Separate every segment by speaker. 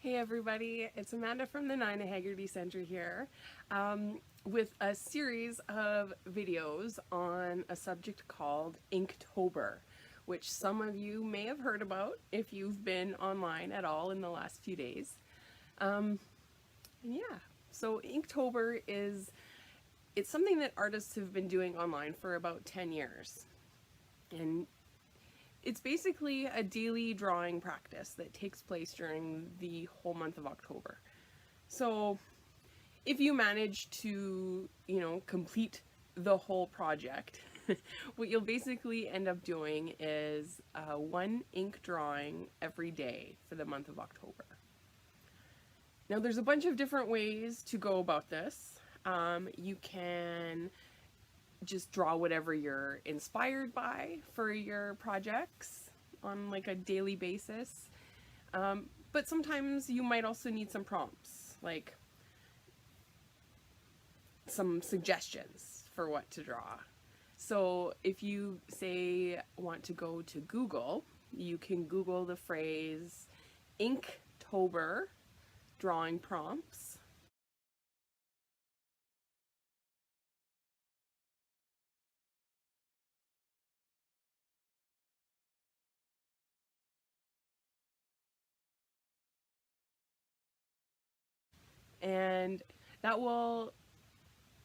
Speaker 1: Hey everybody, it's Amanda from the Nina Haggerty Center here with a series of videos on a subject called Inktober, which some of you may have heard about if you've been online at all in the last few days. So Inktober it's something that artists have been doing online for about 10 years. And it's basically a daily drawing practice that takes place during the whole month of October. So if you manage to, complete the whole project, what you'll basically end up doing is one ink drawing every day for the month of October. Now there's a bunch of different ways to go about this. You can just draw whatever you're inspired by for your projects on like a daily basis. But sometimes you might also need some prompts, like some suggestions for what to draw. So if you say want to go to Google, you can Google the phrase Inktober drawing prompts. And that will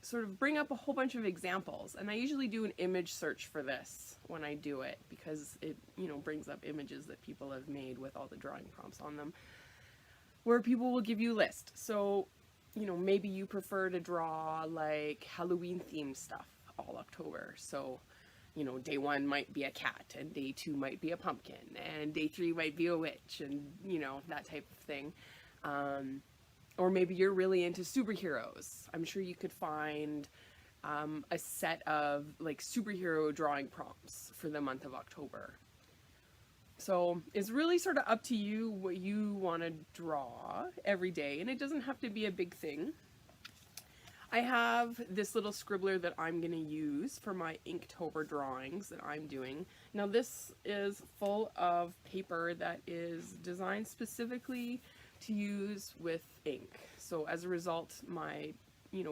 Speaker 1: sort of bring up a whole bunch of examples. And I usually do an image search for this when I do it because it, brings up images that people have made with all the drawing prompts on them, where people will give you a list. So, maybe you prefer to draw like Halloween themed stuff all October. So, day one might be a cat, and day two might be a pumpkin, and day three might be a witch, and, that type of thing. Or maybe you're really into superheroes. I'm sure you could find a set of like superhero drawing prompts for the month of October. So it's really sort of up to you what you want to draw every day, and it doesn't have to be a big thing. I have this little scribbler that I'm going to use for my Inktober drawings that I'm doing. Now this is full of paper that is designed specifically to use with ink. So as a result, my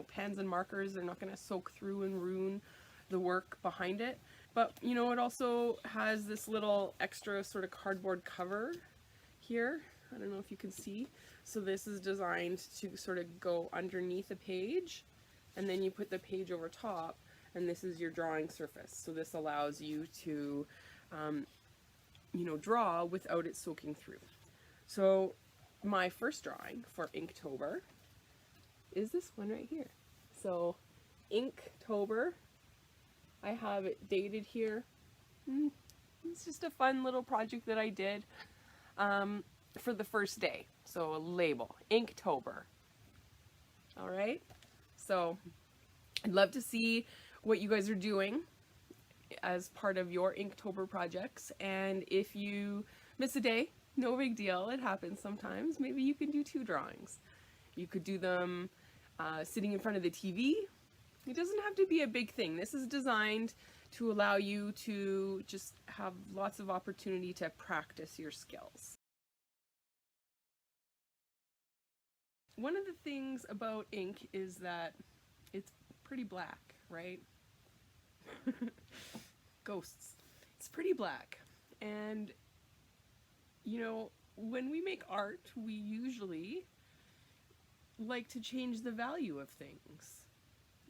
Speaker 1: pens and markers are not going to soak through and ruin the work behind it. But it also has this little extra sort of cardboard cover here. I don't know if you can see. So this is designed to sort of go underneath a page, and then you put the page over top, and this is your drawing surface. So this allows you to draw without it soaking through. So my first drawing for Inktober is this one right here. So Inktober, I have it dated here. It's just a fun little project that I did for the first day. So a label, Inktober. All right. So I'd love to see what you guys are doing as part of your Inktober projects. And if you miss a day, no big deal. It happens sometimes. Maybe you can do 2 drawings. You could do them sitting in front of the TV. It doesn't have to be a big thing. This is designed to allow you to just have lots of opportunity to practice your skills. One of the things about ink is that it's pretty black, right? Ghosts. It's pretty black. And when we make art, we usually like to change the value of things.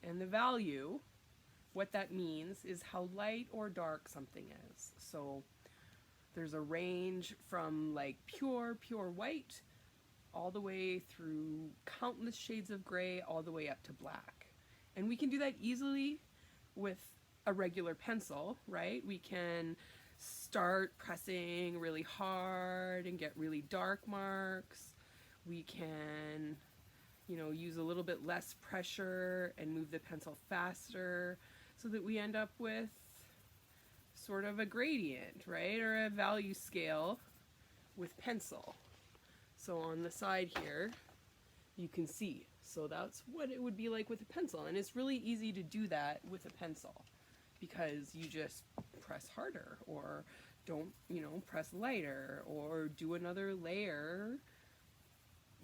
Speaker 1: And the value, what that means, is how light or dark something is. So there's a range from like pure white all the way through countless shades of gray all the way up to black. And we can do that easily with a regular pencil, right? We can start pressing really hard and get really dark marks. We can, use a little bit less pressure and move the pencil faster so that we end up with sort of a gradient, right? Or a value scale with pencil. So on the side here, you can see. So that's what it would be like with a pencil. And it's really easy to do that with a pencil because you just press harder or don't, press lighter or do another layer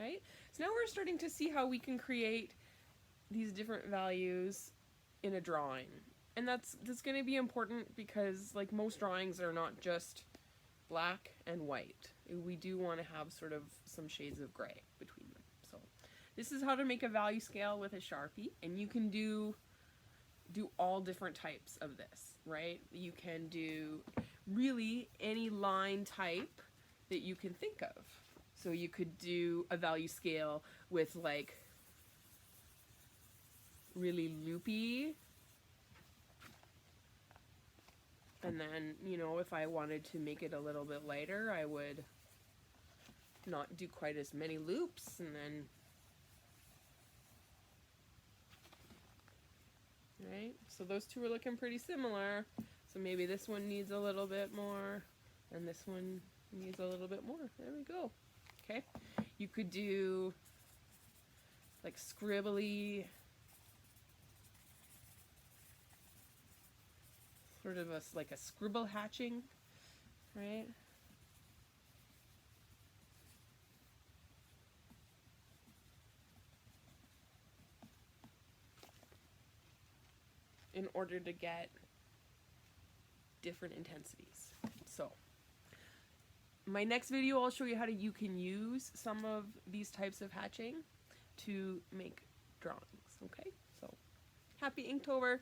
Speaker 1: right? So now we're starting to see how we can create these different values in a drawing. And that's going to be important because like most drawings are not just black and white. We do want to have sort of some shades of gray between them. So this is how to make a value scale with a Sharpie, and you can do all different types of this, right? You can do really any line type that you can think of. So you could do a value scale with like really loopy, and then, you know, if I wanted to make it a little bit lighter, I would not do quite as many loops, and then, right? So those two are looking pretty similar. So maybe this one needs a little bit more, and this one needs a little bit more. There we go. Okay. You could do like scribbly, sort of like a scribble hatching, right? In order to get different intensities. So my next video, I'll show you how you can use some of these types of hatching to make drawings. Okay, so happy Inktober.